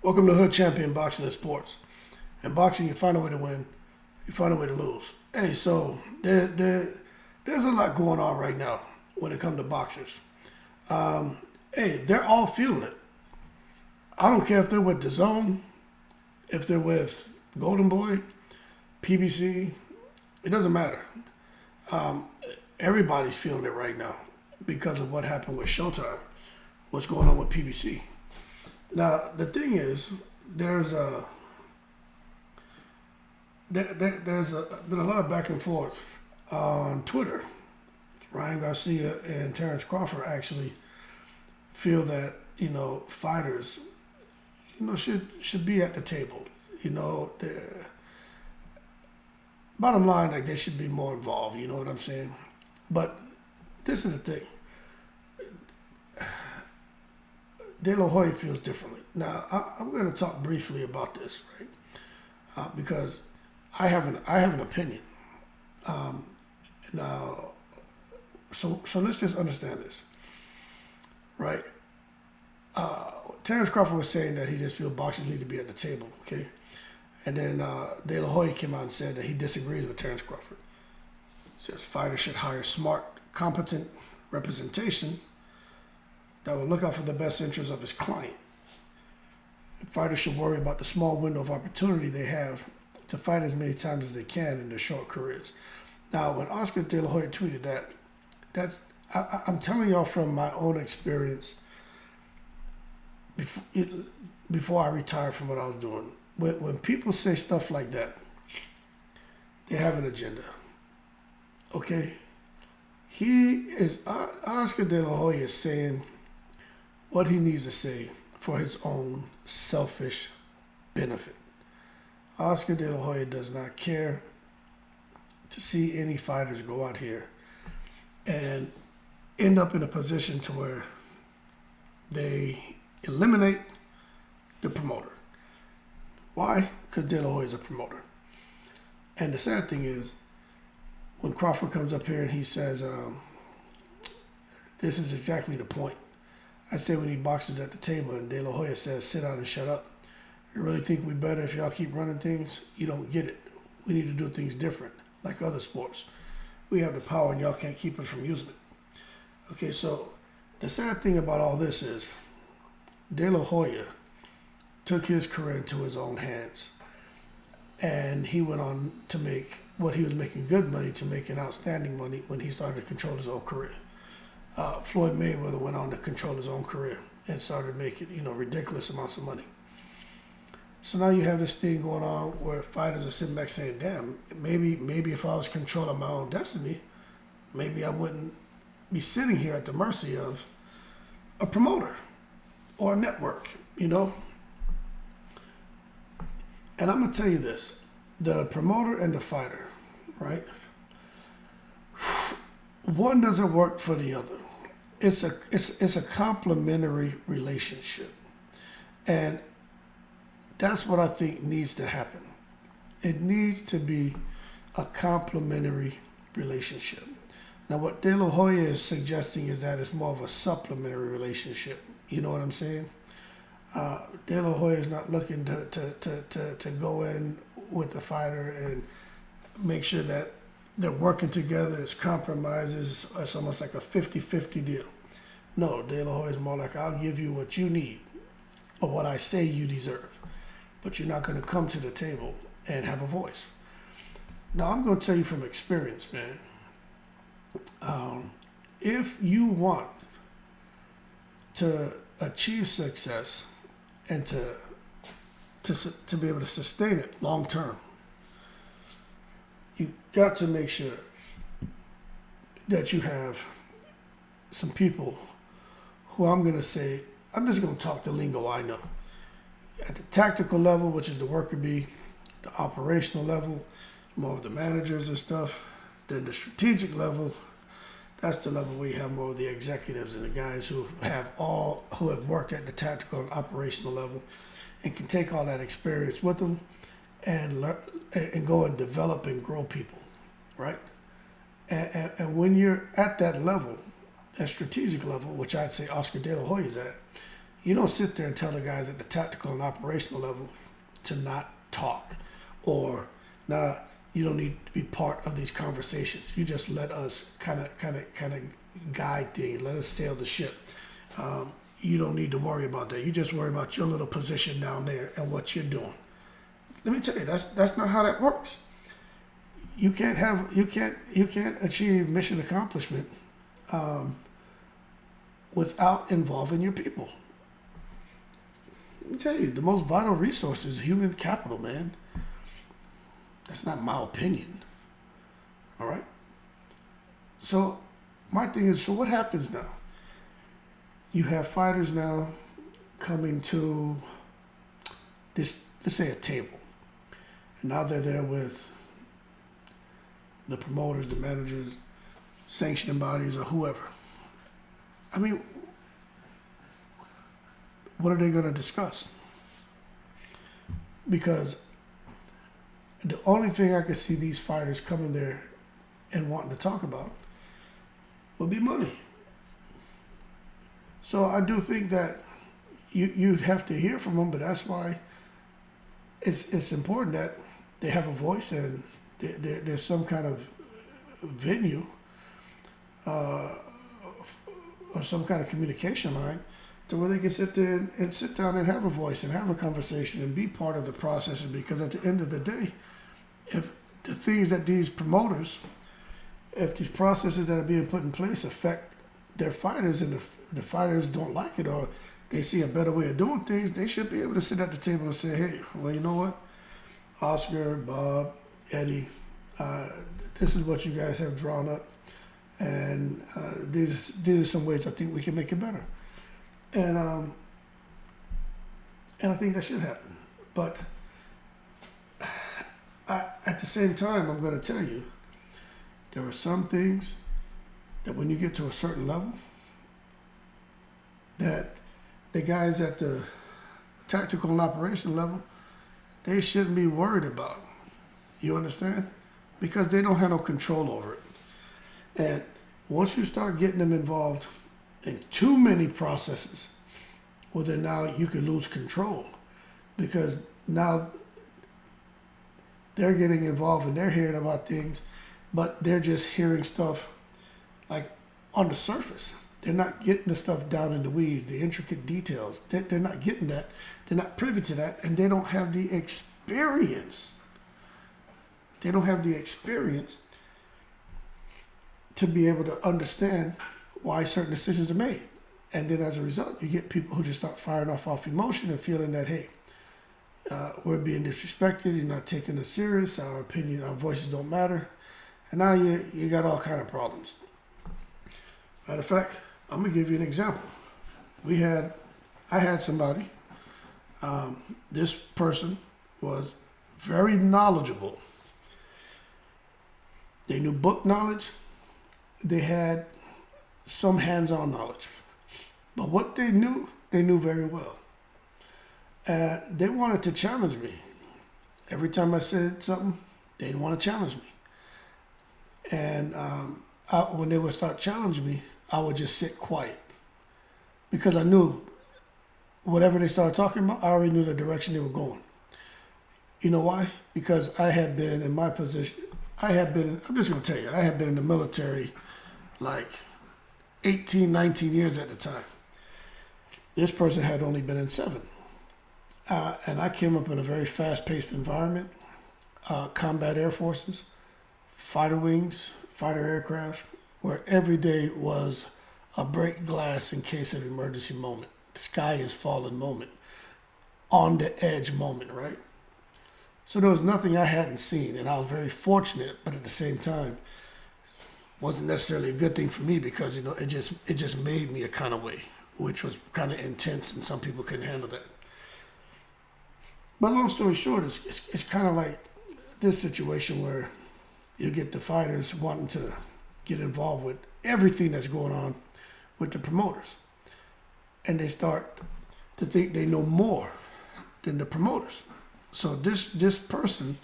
Welcome to Hood Champion Boxing and Sports. In boxing, you find a way to win, you find a way to lose. Hey, so there's a lot going on right now when it comes to boxers. Hey, they're all feeling it. I don't care if they're with DAZN, if they're with Golden Boy, PBC, it doesn't matter. Everybody's feeling it right now because of what happened with Showtime, what's going on with PBC. Now, the thing is, there's been a lot of back and forth on Twitter. Ryan Garcia and Terence Crawford actually feel that, fighters, should be at the table. Bottom line, like, they should be more involved, you know what I'm saying? But this is the thing. De La Hoya feels differently. Now, I'm going to talk briefly about this, right? Because I have an opinion. Now, so let's just understand this, right? Terence Crawford was saying that he just feels boxers need to be at the table, okay? And then De La Hoya came out and said that he disagrees with Terence Crawford. He says fighters should hire smart, competent representation that will look out for the best interests of his client. Fighters should worry about the small window of opportunity they have to fight as many times as they can in their short careers. Now, when Oscar De La Hoya tweeted that, I'm telling y'all from my own experience before I retired from what I was doing. When people say stuff like that, they have an agenda. Okay? Oscar De La Hoya is saying what he needs to say for his own selfish benefit. Oscar De La Hoya does not care to see any fighters go out here and end up in a position to where they eliminate the promoter. Why? Because De La Hoya is a promoter. And the sad thing is, when Crawford comes up here and he says, this is exactly the point. I say we need boxers at the table, and De La Hoya says, sit down and shut up. You really think we better if y'all keep running things? You don't get it. We need to do things different, like other sports. We have the power, and y'all can't keep us from using it. Okay, so the sad thing about all this is De La Hoya took his career into his own hands, and he went on to make what he was making good money to making outstanding money when he started to control his own career. Floyd Mayweather went on to control his own career and started making, ridiculous amounts of money. So now you have this thing going on where fighters are sitting back saying, damn, maybe if I was controlling my own destiny, maybe I wouldn't be sitting here at the mercy of a promoter or a network, And I'm going to tell you this, the promoter and the fighter, right? One doesn't work for the other. It's a complementary relationship. And that's what I think needs to happen. It needs to be a complementary relationship. Now, what De La Hoya is suggesting is that it's more of a supplementary relationship. You know what I'm saying? De La Hoya is not looking to go in with the fighter and make sure that they're working together, it's compromises, it's almost like a 50-50 deal. No, De La Hoya is more like, I'll give you what you need or what I say you deserve, but you're not going to come to the table and have a voice. Now, I'm going to tell you from experience, man, if you want to achieve success and to be able to sustain it long term, you got to make sure that you have some people who I'm going to say, I'm just going to talk the lingo I know. At the tactical level, which is the worker bee, the operational level, more of the managers and stuff. Then the strategic level, that's the level where you have more of the executives and the guys who have worked at the tactical and operational level and can take all that experience with them and go and develop and grow people, right? And when you're at that level, that strategic level, which I'd say Oscar De La Hoya is at, You don't sit there and tell the guys at the tactical and operational level to not talk, or nah, you don't need to be part of these conversations. You just let us kind of guide things. Let us sail the ship. You don't need to worry about that. You just worry about your little position down there and what you're doing. Let me tell you, that's not how that works. You can't achieve mission accomplishment without involving your people. Let me tell you, the most vital resource is human capital, man. That's not my opinion. All right? So my thing is, so what happens now? You have fighters now coming to this, let's say, a table. And now they're there with the promoters, the managers, sanctioning bodies, or whoever. I mean, what are they going to discuss? Because the only thing I could see these fighters coming there and wanting to talk about would be money. So I do think that you'd have to hear from them, but that's why it's important that they have a voice and there's some kind of venue or some kind of communication line to where they can sit there and sit down and have a voice and have a conversation and be part of the process. Because at the end of the day, if the things that these promoters, if these processes that are being put in place affect their fighters, and the fighters don't like it, or they see a better way of doing things, they should be able to sit at the table and say, hey, well, you know what? Oscar, Bob, Eddie, this is what you guys have drawn up, and these are some ways I think we can make it better. And I think that should happen. But at the same time, I'm going to tell you, there are some things that when you get to a certain level, that the guys at the tactical and operational level, they shouldn't be worried about. You understand? Because they don't have no control over it. And once you start getting them involved in too many processes, well, then now you can lose control, because now they're getting involved and they're hearing about things, but they're just hearing stuff like on the surface. They're not getting the stuff down in the weeds, the intricate details. They're not getting that. They're not privy to that, and they don't have the experience. They don't have the experience to be able to understand why certain decisions are made. And then as a result, you get people who just start firing off emotion and feeling that, hey, we're being disrespected, you're not taking us serious, our opinion, our voices don't matter. And now you got all kind of problems. Matter of fact, I'm gonna give you an example. I had somebody, this person was very knowledgeable. They knew book knowledge, they had some hands-on knowledge. But what they knew very well. And they wanted to challenge me. Every time I said something, they'd want to challenge me. And when they would start challenging me, I would just sit quiet. Because I knew whatever they started talking about, I already knew the direction they were going. You know why? Because I had been in my position. I'm just going to tell you, I had been in the military like 18, 19 years at the time. This person had only been in 7. And I came up in a very fast-paced environment, combat air forces, fighter wings, fighter aircraft, where every day was a break glass in case of emergency moment. The sky is falling moment, on the edge moment, right? So there was nothing I hadn't seen, and I was very fortunate, but at the same time, wasn't necessarily a good thing for me, because it just made me a kind of way, which was kind of intense, and some people couldn't handle that. But long story short, it's kind of like this situation where you get the fighters wanting to get involved with everything that's going on with the promoters, and they start to think they know more than the promoters. So this person,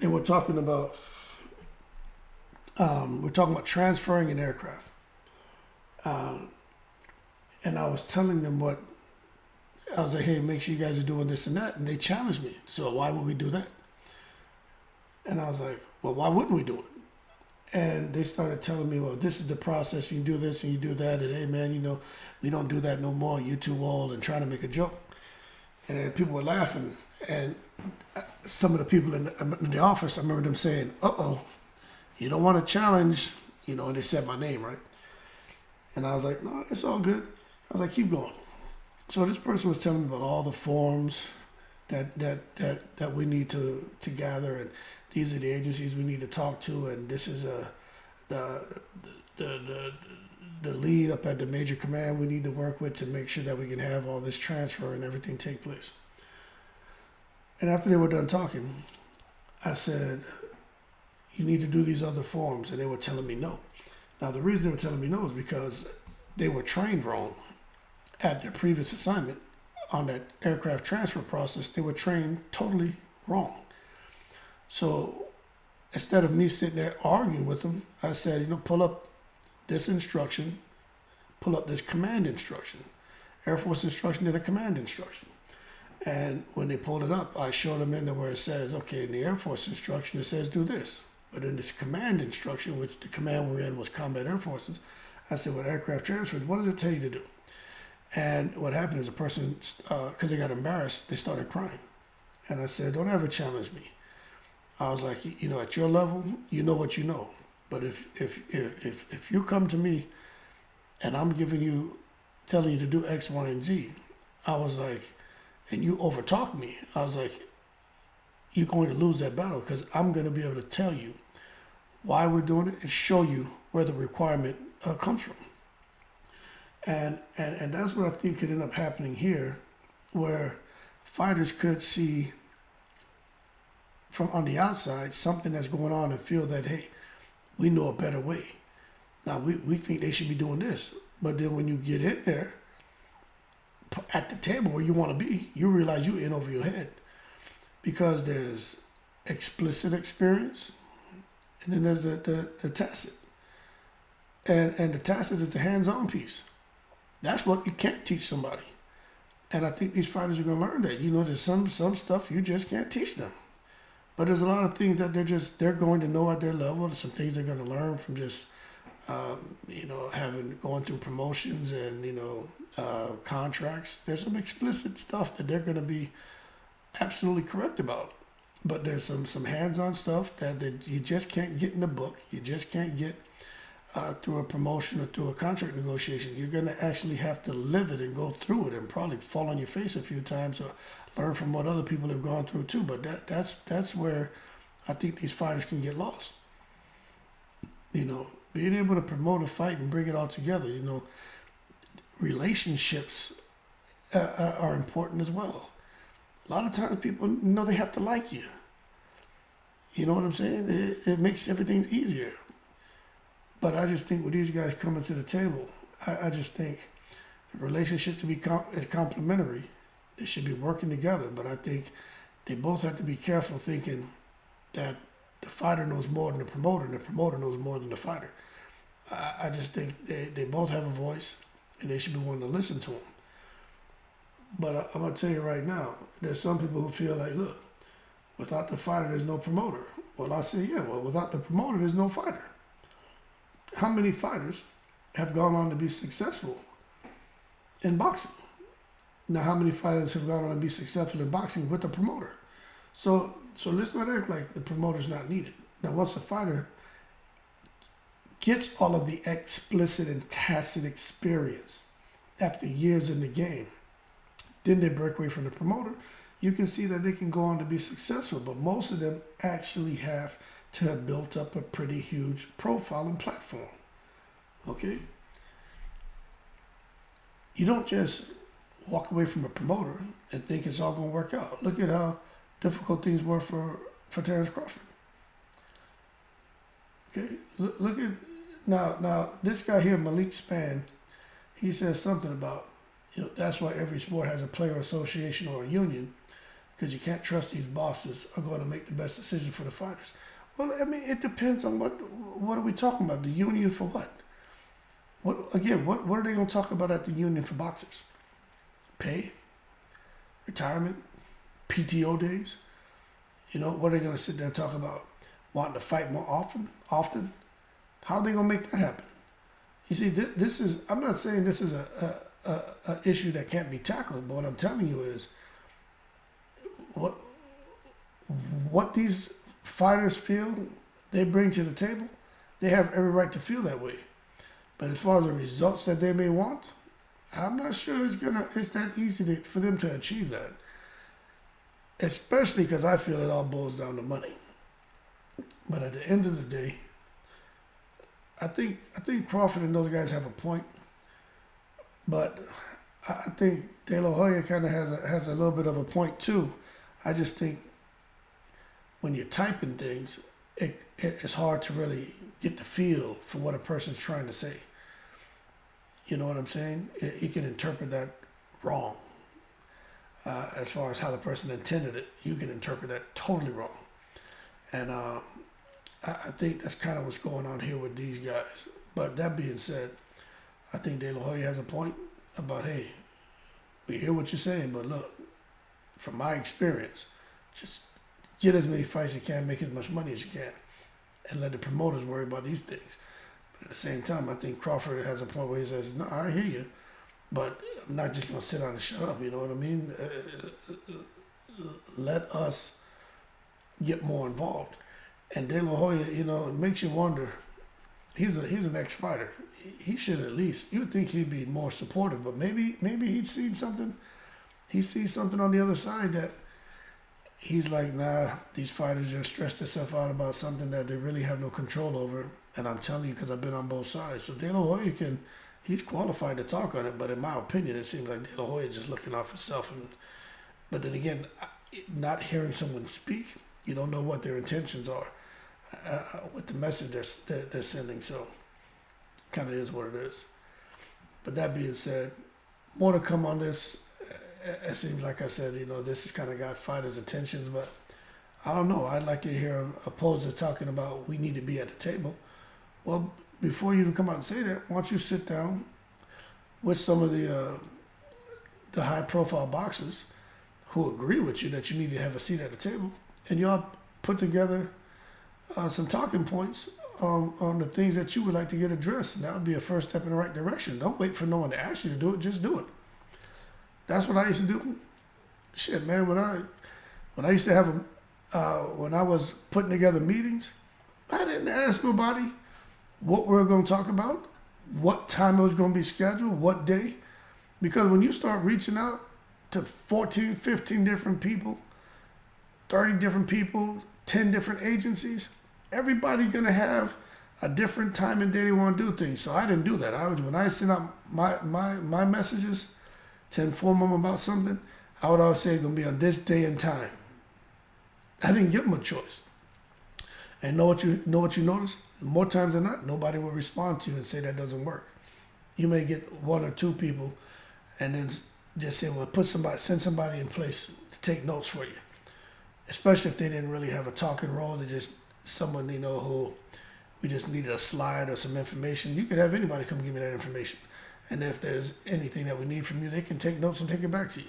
and we're talking about transferring an aircraft. And I was telling them what, I was like, hey, make sure you guys are doing this and that. And they challenged me. So why would we do that? And I was like, well, why wouldn't we do it? And they started telling me, well, this is the process. You do this and you do that. And hey, man, we don't do that no more. You're too old, and trying to make a joke. And then people were laughing. And some of the people in the office, I remember them saying, uh-oh, you don't want to challenge, and they said my name, right? And I was like, no, it's all good. I was like, keep going. So this person was telling me about all the forms that we need to gather, and these are the agencies we need to talk to, and this is the lead up at the major command we need to work with to make sure that we can have all this transfer and everything take place. And after they were done talking, I said, you need to do these other forms, and they were telling me no. Now the reason they were telling me no is because they were trained wrong at their previous assignment on that aircraft transfer process. They were trained totally wrong. So instead of me sitting there arguing with them, I said, pull up this instruction, pull up this command instruction, Air Force instruction and a command instruction. And when they pulled it up, I showed them in there where it says, okay, in the Air Force instruction, it says do this. But in this command instruction, which the command we're in was Combat Air Forces, I said, with aircraft transfers, what does it tell you to do? And what happened is a person, because they got embarrassed, they started crying. And I said, don't ever challenge me. I was like, at your level, you know what you know. But if you come to me and I'm telling you to do X, Y, and Z, I was like, and you overtalk me, I was like, you're going to lose that battle, because I'm going to be able to tell you why we're doing it and show you where the requirement comes from. And that's what I think could end up happening here, where fighters could see from on the outside something that's going on and feel that, hey, we know a better way. Now, we think they should be doing this. But then when you get in there, at the table where you want to be, you realize you're in over your head. Because there's explicit experience, and then there's the tacit. And the tacit is the hands-on piece. That's what you can't teach somebody. And I think these fighters are going to learn that. There's some stuff you just can't teach them. But there's a lot of things that they're going to know at their level. There's some things they're going to learn from just, going through promotions and, contracts. There's some explicit stuff that they're going to be absolutely correct about. But there's some hands-on stuff that you just can't get in the book. You just can't get through a promotion or through a contract negotiation. You're going to actually have to live it and go through it and probably fall on your face a few times or learn from what other people have gone through too. But that's where I think these fighters can get lost. Being able to promote a fight and bring it all together, relationships are important as well. A lot of times people they have to like you. You know what I'm saying? It makes everything easier. But I just think with these guys coming to the table, I just think the relationship to be is complementary. They should be working together. But I think they both have to be careful thinking that the fighter knows more than the promoter, and the promoter knows more than the fighter. I just think they both have a voice, and they should be willing to listen to them. But I'm going to tell you right now, there's some people who feel like, look, without the fighter, there's no promoter. Well, I say, without the promoter, there's no fighter. How many fighters have gone on to be successful in boxing? Now, how many fighters have gone on to be successful in boxing with a promoter? So let's not act like the promoter's not needed. Now, once the fighter gets all of the explicit and tacit experience after years in the game, then they break away from the promoter. You can see that they can go on to be successful, but most of them actually have to have built up a pretty huge profile and platform. Okay? You don't just walk away from a promoter and think it's all going to work out. Look at how difficult things were for Terence Crawford. Okay? Look at now this guy here, Malik Spann, he says something about, that's why every sport has a player association or a union, because you can't trust these bosses are going to make the best decision for the fighters. Well, I mean, it depends on what are we talking about? The union for what? What are they going to talk about at the union for boxers? Pay, retirement, PTO days. You know, what are they going to sit there and talk about? Wanting to fight more often? How are they going to make that happen? You see, this is, I'm not saying this is a issue that can't be tackled, but what I'm telling you is what these fighters feel they bring to the table, they have every right to feel that way. But as far as the results that they may want, I'm not sure it's that easy for them to achieve that. Especially because I feel it all boils down to money. But at the end of the day, I think Crawford and those guys have a point. But I think De La Hoya kind of has a little bit of a point too. I just think when you're typing things, it's hard to really get the feel for what a person's trying to say. You know what I'm saying? You can interpret that wrong. As far as how the person intended it, you can interpret that totally wrong. And I think that's kind of what's going on here with these guys. But that being said, I think De La Hoya has a point about, hey, we hear what you're saying, but look, from my experience, just get as many fights as you can, make as much money as you can, and let the promoters worry about these things. But at the same time, I think Crawford has a point where he says, no, I hear you, but I'm not just going to sit down and shut up, you know what I mean? Let us get more involved. And De La Hoya, you know, it makes you wonder, he's an ex-fighter. He should at least, you would think he'd be more supportive, but maybe he'd seen something. He sees something on the other side that he's like, nah, these fighters just stress themselves out about something that they really have no control over. And I'm telling you because I've been on both sides. So De La Hoya he's qualified to talk on it, but in my opinion, it seems like De La Hoya is just looking out for himself. But then again, not hearing someone speak, you don't know what their intentions are with the message they're sending. So kind of is what it is. But that being said, more to come on this. It seems like I said, you know, this has kind of got fighters' attentions, but I don't know. I'd like to hear opposers talking about we need to be at the table. Well, before you even come out and say that, why don't you sit down with some of the high-profile boxers who agree with you that you need to have a seat at the table, and y'all put together some talking points on the things that you would like to get addressed. And that would be a first step in the right direction. Don't wait for no one to ask you to do it. Just do it. That's what I used to do. Shit, man, when I used to have when I was putting together meetings, I didn't ask nobody what we were going to talk about, what time it was going to be scheduled, what day. Because when you start reaching out to 14, 15 different people, 30 different people, 10 different agencies, everybody's going to have a different time and day they want to do things. So I didn't do that. When I sent out my messages to inform them about something, I would always say it's going to be on this day and time. I didn't give them a choice. And know what you notice? More times than not, nobody will respond to you and say that doesn't work. You may get one or two people and then just say, well, send somebody in place to take notes for you. Especially if they didn't really have a talking role. They're just someone, you know, who we just needed a slide or some information. You could have anybody come give me that information. And if there's anything that we need from you, they can take notes and take it back to you.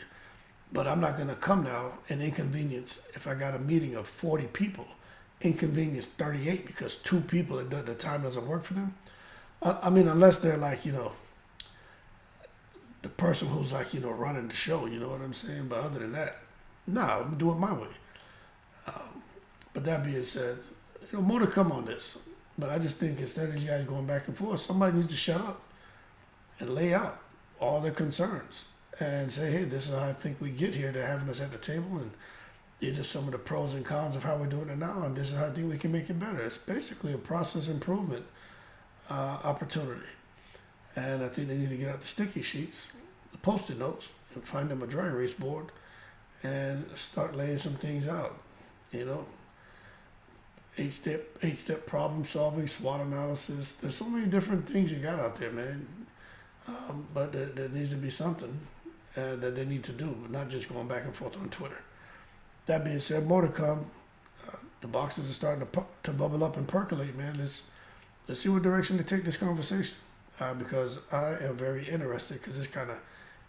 But I'm not going to come now and inconvenience, if I got a meeting of 40 people, inconvenience 38 because 2 people, the time doesn't work for them. I mean, unless they're like, you know, the person who's like, you know, running the show, you know what I'm saying? But other than that, no, I'm going to do it my way. But that being said, you know, more to come on this. But I just think instead of you guys going back and forth, somebody needs to shut up and lay out all their concerns and say, hey, this is how I think we get here to having us at the table, and these are some of the pros and cons of how we're doing it now, and this is how I think we can make it better. It's basically a process improvement opportunity. And I think they need to get out the sticky sheets, the Post-it notes, and find them a dry erase board and start laying some things out, you know. 8-step problem solving, SWOT analysis. There's so many different things you got out there, man. But there needs to be something that they need to do, not just going back and forth on Twitter. That being said, more to come. The boxers are starting to bubble up and percolate, man. Let's see what direction to take this conversation. because I am very interested because this kind of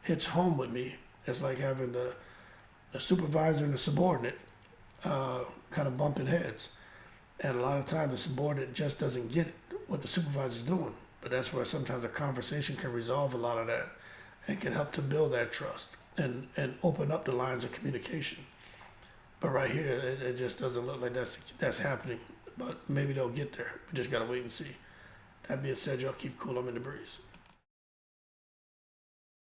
hits home with me. It's like having the supervisor and the subordinate kind of bumping heads. And a lot of times the subordinate just doesn't get what the supervisor's doing. But that's where sometimes a conversation can resolve a lot of that and can help to build that trust and open up the lines of communication. But right here, it just doesn't look like that's happening. But maybe they'll get there. We just got to wait and see. That being said, y'all keep cool. I'm in the breeze.